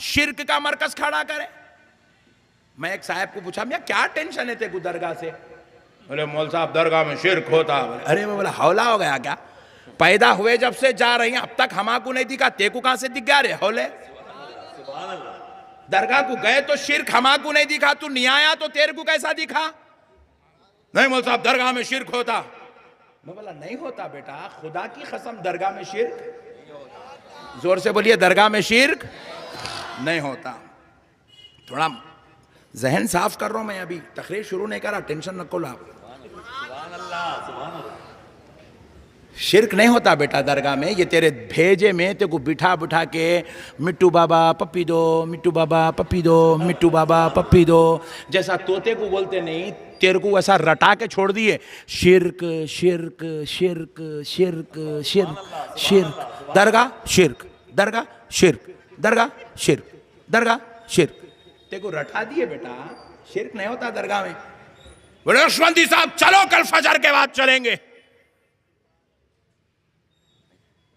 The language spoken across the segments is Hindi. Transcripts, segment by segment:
शिर्क का मरकज खड़ा करे। मैं एक साहब को पूछा, मियां क्या टेंशन है तेको दरगाह से? बोले मौल साहब दरगाह में शिर्क होता। अरे मैं बोला हौला हो गया क्या? पैदा हुए जब से जा रही हैं, अब तक हमाको नहीं दिखा, तेको कहां से दिख गया रे हौले? दरगाह को गए तो शिर्क हमाको नहीं दिखा, तू नहीं आया तो तेरे को कैसा दिखा? नहीं मौल साहब दरगाह में शिर्क होता। मैं बोला नहीं होता बेटा, खुदा की कसम दरगाह में शिर्क, जोर से बोलिए, दरगाह में शिर्क नहीं होता। थोड़ा जहन साफ कर रहा हूं मैं, अभी तकरीर शुरू नहीं करा, टेंशन न को ला। शिर्क नहीं होता बेटा दरगाह में। ये तेरे भेजे में तेरे को बिठा बिठा के मिट्टू बाबा पप्पी दो, मिट्टू बाबा पप्पी दो, मिट्टू बाबा पप्पी दो, जैसा तोते को बोलते नहीं, तेरे को वैसा रटा के छोड़ दिए। शिर्क शिर्क शिर्क शिर्क शिर्क शिर्क, दरगाह शिर्क, दरगाह शिर्क, दरगाह शिर्क, दरगाह शिर्क, तेरे को रटा दिए बेटा। शिर्क नहीं होता दरगाह में। बोले नक्शबंदी साहब चलो कल फजर के बाद चलेंगे,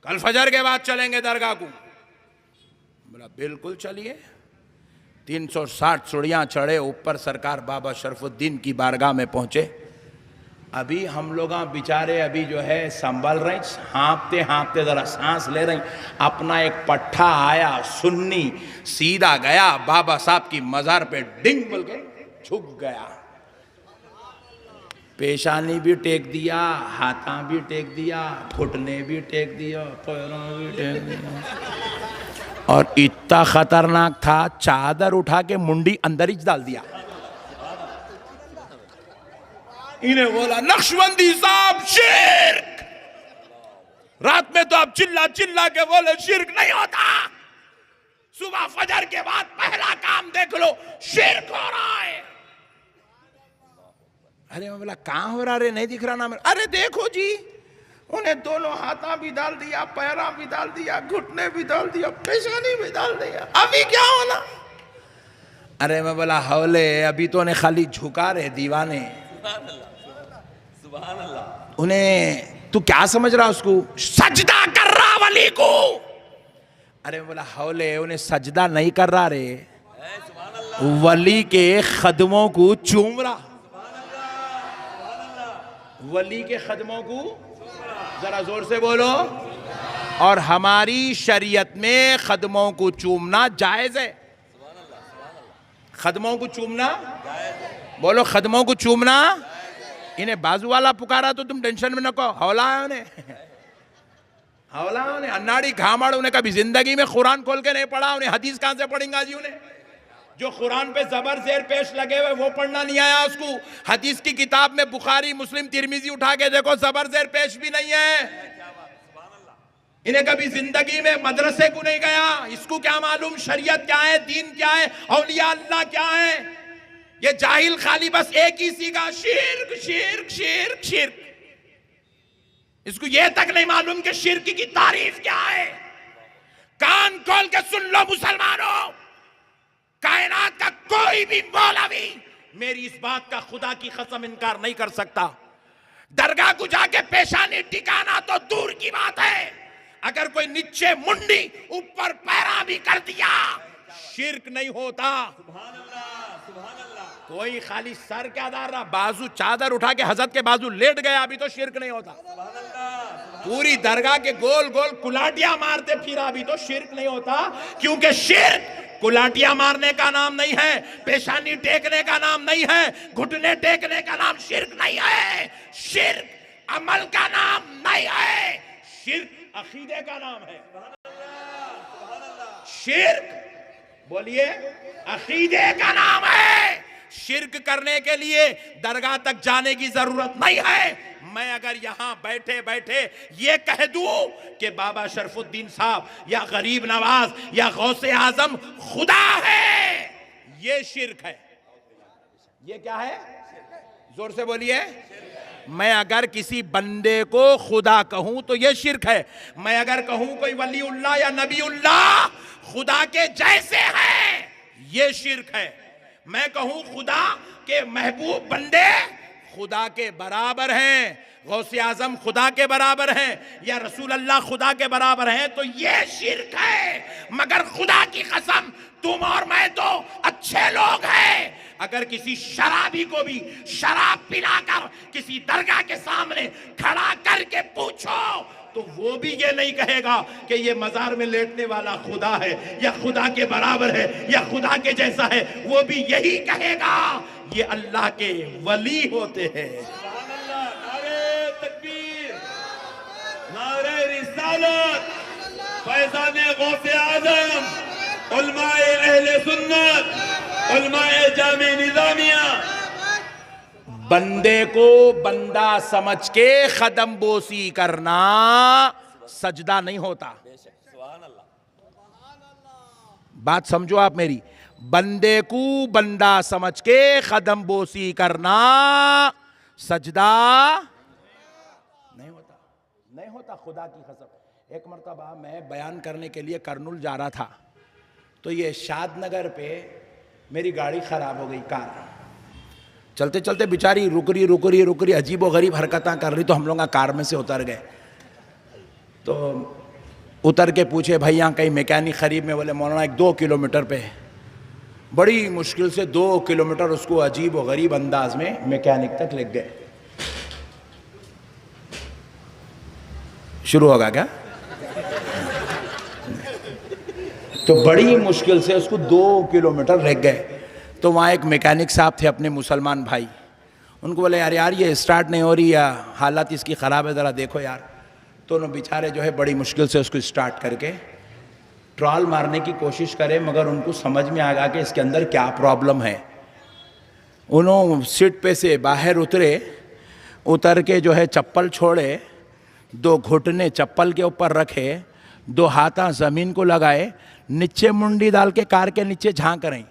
कल फजर के बाद चलेंगे दरगाह को। बोला बिल्कुल चलिए। 360 सीढ़ियां चढ़े ऊपर, सरकार बाबा शरफुद्दीन की बारगाह में पहुंचे। अभी हम लोग बेचारे अभी जो है संभल रहे, हाँपते हाँपते जरा सांस ले रहे। अपना एक पट्ठा आया सुन्नी, सीधा गया बाबा साहब की मजार पे, डिंग बोल के झुक गया। पेशानी भी टेक दिया, हाथा भी टेक दिया, घुटने भी टेक दिया, पैरों भी टेक दिया, और इतना खतरनाक था चादर उठा के मुंडी अंदर ही डाल दिया। इन्हें बोला नक्शबंदी साहब शिर्क। रात में तो आप चिल्ला चिल्ला के बोले शिर्क नहीं होता, सुबह फजर के बाद पहला काम देख लो शिर्क हो रहा है। अरे मैं बोला कहां हो रहा रे, नहीं दिख रहा ना। अरे देखो जी, उन्हें दोनों हाथा भी डाल दिया, पैरा भी डाल दिया, घुटने भी डाल दिया, पेशानी भी डाल दिया, अभी क्या होना? अरे मैं बोला हौले, अभी तो उन्हें खाली झुका रहे दीवाने। उन्हें तू क्या समझ रहा उसको? सजदा कर रहा वली को। अरे मैं बोला हौले, उन्हें सजदा नहीं कर रहा रे, वली के कदमों को चूम रहा, वली के कदमों को, जरा जोर से बोलो। और हमारी शरीयत में कदमों को चूमना जायज है। कदमों को चूमना, बोलो कदमों को चूमना। इन्हें बाजू वाला पुकारा तो तुम टेंशन में नको, हौला है उन्हें, हौला है उन्हें। अन्नाड़ी घामाड़, उन्हें कभी जिंदगी में कुरान खोल के नहीं पढ़ा, उन्हें हदीस कहां से पढ़ेंगा जी? उन्हें जो कुरान पे जबर जेर पेश लगे हुए वो पढ़ना नहीं आया उसको। हदीस की किताब में बुखारी मुस्लिम तिरमिजी उठा के देखो, जबर जेर पेश भी नहीं है। इन्हें कभी जिंदगी में मदरसे को नहीं गया, इसको क्या मालूम शरीयत क्या है, दीन क्या है, औलिया अल्लाह क्या है। ये जाहिल खाली बस एक ही सीखा, शिर्क शिर्क शिर्क शिर्क। इसको ये तक नहीं मालूम कि शिर्क की तारीफ क्या है। कान खोल के सुन लो मुसलमानों, कायनात का कोई भी मौलवी मेरी इस बात का खुदा की कसम इनकार नहीं कर सकता। दरगाह को जाके पेशानी टिकाना तो दूर की बात है, अगर कोई नीचे मुंडी ऊपर पैरा भी कर दिया शिर्क नहीं होता। कोई खाली सर क्या डाल रहा, बाजू चादर उठा के हजरत के बाजू लेट गया, अभी तो शिर्क नहीं होता। पूरी दरगाह के गोल गोल कुलाटियां मारते फिरा, अभी तो शिर्क नहीं होता। क्योंकि शिर्क कुलाटियां मारने का नाम नहीं है, पेशानी टेकने का नाम नहीं है, घुटने टेकने का नाम शिर्क नहीं है। शिर्क अमल का नाम नहीं है, शिर्क अकीदे का नाम है। शिर्क बोलिए अकीदे का नाम है। शिर्क करने के लिए दरगाह तक जाने की जरूरत नहीं है। मैं अगर यहां बैठे बैठे ये कह दूं कि बाबा शरफुद्दीन साहब या गरीब नवाज या गौसे आजम खुदा है, ये शिर्क है। ये क्या है? जोर से बोलिए। मैं अगर किसी बंदे को खुदा कहूं तो ये शिर्क है। मैं अगर कहूं कोई वलीउल्लाह या नबीउल्लाह खुदा के जैसे है, ये शिर्क है। मैं कहूं खुदा के महबूब बंदे खुदा के बराबर हैं, गौसे आजम खुदा के बराबर हैं, या रसूल अल्लाह खुदा के बराबर हैं, तो ये शिर्क है। मगर खुदा की कसम अच्छे लोग हैं। अगर किसी शराबी को भी शराब पिलाकर किसी दरगाह के सामने खड़ा करके पूछो तो वो भी ये नहीं कहेगा कि ये मजार में लेटने वाला खुदा है या खुदा के बराबर है या खुदा के जैसा है। वो भी यही कहेगा ये अल्लाह के वली होते हैं। नारे तकबीर, नारे रिसालत, फैज़ाने गौसे आज़म, उलमाए अहले सुन्नत, उलमाए जामे निज़ामिया। बंदे को बंदा समझ के कदम बोसी करना सजदा नहीं होता। बात समझो आप मेरी। बंदे को बंदा समझ के कदम बोसी करना सजदा नहीं होता, नहीं होता खुदा की कसम। एक मर्तबा मैं बयान करने के लिए करनुल जा रहा था तो ये शादनगर पे मेरी गाड़ी खराब हो गई, कार। चलते चलते बेचारी रुक रही अजीबो गरीब हरकतें कर रही, तो हम लोग कार में से उतर गए। तो उतर के पूछे भाई यहाँ कहीं मैकेनिक करीब में? बोले मौलाना 2 किलोमीटर पे। बड़ी मुश्किल से 2 किलोमीटर उसको अजीब व गरीब अंदाज में मैकेनिक तक ले गए। शुरू होगा क्या? तो बड़ी मुश्किल से उसको 2 किलोमीटर ले गए। तो वहाँ एक मैकेनिक साहब थे अपने मुसलमान भाई, उनको बोले यार ये स्टार्ट नहीं हो रही या हालत इसकी ख़राब है, ज़रा देखो यार। तो उन्होंने बेचारे जो है बड़ी मुश्किल से उसको स्टार्ट करके ट्रॉल मारने की कोशिश करे, मगर उनको समझ में आ गया कि इसके अंदर क्या प्रॉब्लम है। उन्होंने सीट पे से बाहर उतर के जो है चप्पल छोड़े, 2 घुटने चप्पल के ऊपर रखे, 2 हाथ ज़मीन को लगाए, नीचे मुंडी डाल के कार के नीचे झांक रहे।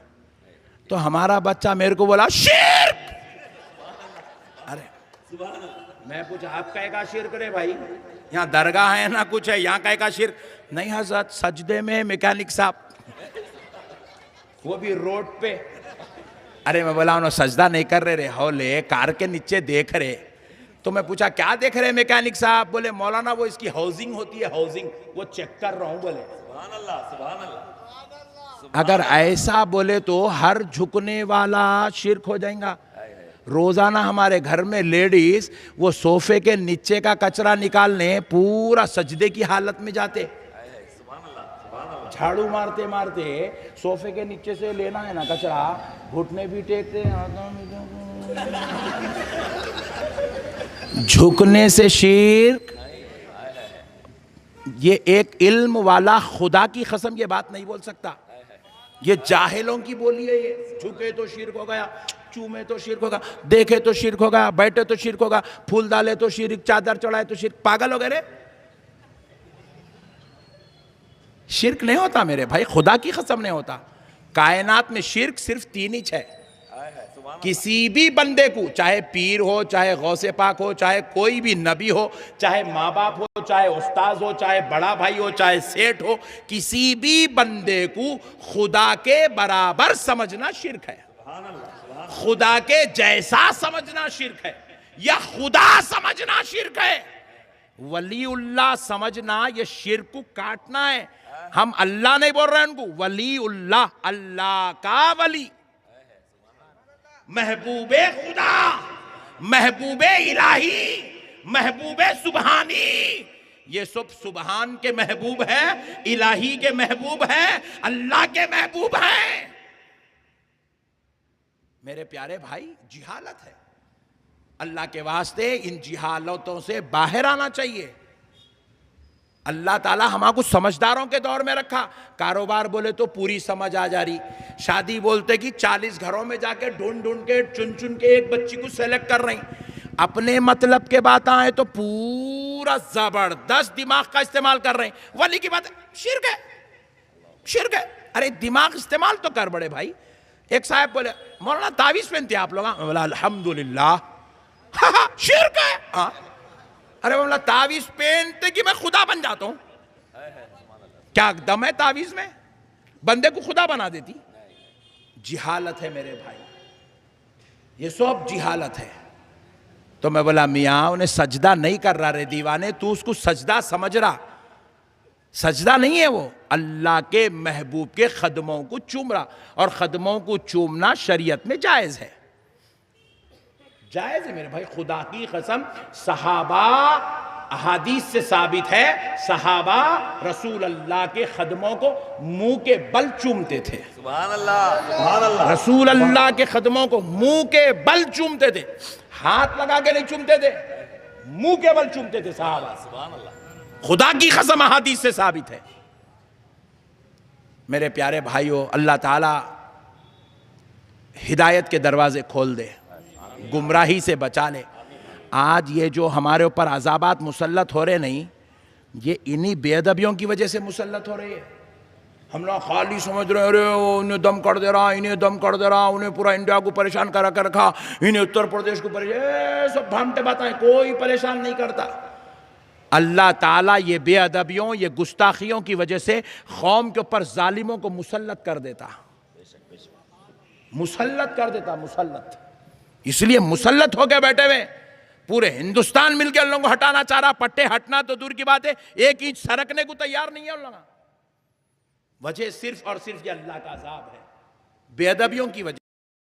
तो हमारा बच्चा मेरे को बोला शिर्क। अरे मैं पूछा आप कहे का शिर्क रे भाई? यहाँ दरगाह है ना कुछ है, यहाँ कहे का शिर्क? नहीं हज़रत, सजदे में मैकेनिक साहब, वो भी रोड पे। अरे मैं बोला उन्होंने सजदा नहीं कर रहे हौले, कार के नीचे देख रहे। तो मैं पूछा क्या देख रहे मैकेनिक साहब? बोले मौलाना वो इसकी हाउसिंग होती है, हाउसिंग, वो चेक कर रहा हूँ। बोले सुभान अल्लाह, सुभान अल्लाह। अगर ऐसा बोले तो हर झुकने वाला शिर्क हो जाएगा। रोजाना हमारे घर में लेडीज वो सोफे के नीचे का कचरा निकालने पूरा सजदे की हालत में जाते, झाड़ू मारते मारते सोफे के नीचे से लेना है ना कचरा, घुटने भी टेकते, झुकने से शिर्क। ये एक इल्म वाला खुदा की कसम ये बात नहीं बोल सकता, ये जाहिलों की बोली है। ये झुके तो शिर्क हो गया, चूमे तो शिर्क होगा, देखे तो शिर्क होगा, बैठे तो शिर्क होगा, फूल डाले तो शिर्क, चादर चढ़ाए तो शिर्क। पागल हो गए रे? शिर्क नहीं होता मेरे भाई, खुदा की कसम नहीं होता। कायनात में शिर्क सिर्फ 3 ही है। किसी भी बंदे को, चाहे पीर हो, चाहे गौसे पाक हो, चाहे कोई भी नबी हो, चाहे माँ बाप हो, चाहे उस्ताद हो, चाहे बड़ा भाई हो, चाहे सेठ हो, किसी भी बंदे को खुदा के बराबर समझना शिर्क है। खुदा के जैसा समझना शिर्क है या खुदा समझना शिर्क है। वलीउल्लाह समझना ये शिर्क को काटना है। हम अल्लाह नहीं बोल रहे हैं उनको, वलीउल्लाह, अल्लाह का वली, महबूबे खुदा, महबूबे इलाही, महबूबे सुबहानी। ये सब सुबहान के महबूब है, इलाही के महबूब है, अल्लाह के महबूब है। मेरे प्यारे भाई, जिहालत है। अल्लाह के वास्ते इन जिहालतों से बाहर आना चाहिए। अल्लाह ताला हमारे समझदारों के दौर में रखा। कारोबार बोले तो पूरी समझ आ जा रही, शादी बोलते कि 40 घरों में जाके ढूंढ ढूंढ के चुन के एक बच्ची को सेलेक्ट कर रही। अपने मतलब के बात आए तो पूरा जबरदस्त दिमाग का इस्तेमाल कर रहे हैं। वली की बात शिर्क है, शिर्क है। अरे दिमाग इस्तेमाल तो कर बड़े भाई। एक साहब बोले मौलाना तावीज पहनते आप लोग? बोला अल्हम्दुलिल्लाह। शिर्क है। हाँ, अरे बोला तावीज पहनते कि मैं खुदा बन जाता हूं? क्या दम है तावीज में? बंदे को खुदा बना देती। जिहालत है मेरे भाई, ये सब जिहालत है। तो मैं बोला मियाँ उन्हें सजदा नहीं कर रहा रे दीवाने, तू उसको सजदा समझ रहा। सजदा नहीं है वो, अल्लाह के महबूब के कदमों को चूम रहा। और कदमों को चूमना शरीयत में जायज है, जायज है मेरे भाई। खुदा की कसम, सहाबा, अहादीस से साबित है, सहाबा रसूल अल्लाह के कदमों को मुंह के बल चूमते थे। सुभान अल्लाह, सुभान अल्लाह। रसूल अल्लाह के कदमों को मुंह के बल चूमते थे, हाथ लगा के नहीं चूमते थे, मुंह के बल चूमते थे सहाबा। सुभान अल्लाह। खुदा की कसम अहादीस से साबित है। मेरे प्यारे भाइयों, अल्लाह ताला हिदायत के दरवाजे खोल दे, गुमराही से बचा ले। आज ये जो हमारे ऊपर अजाबात मुसल्लत हो रहे नहीं, ये इन्हीं बेअदबियों की वजह से मुसल्लत हो रही है। हम लोग खाली समझ रहे, अरे उन्हें दम कर दे रहा, इन्हें दम कर दे रहा, उन्हें पूरा इंडिया को परेशान करा कर रखा, इन्हें उत्तर प्रदेश को परेशान, सब भामटे बातें, कोई परेशान नहीं करता। अल्लाह ताला ये बेअदबियों, ये गुस्ताखियों की वजह से कौम के ऊपर जालिमों को मुसल्लत कर देता, मुसल्लत कर देता, मुसल्लत। इसलिए मुसल्लत होके बैठे हुए पूरे हिंदुस्तान मिलकर उन लोगों को हटाना चाह रहा। पट्टे हटना तो दूर की बात है, 1 इंच सरकने को तैयार नहीं है उन लोग। वजह सिर्फ और सिर्फ ये अल्लाह का अज़ाब है, बेअदबियों की वजह।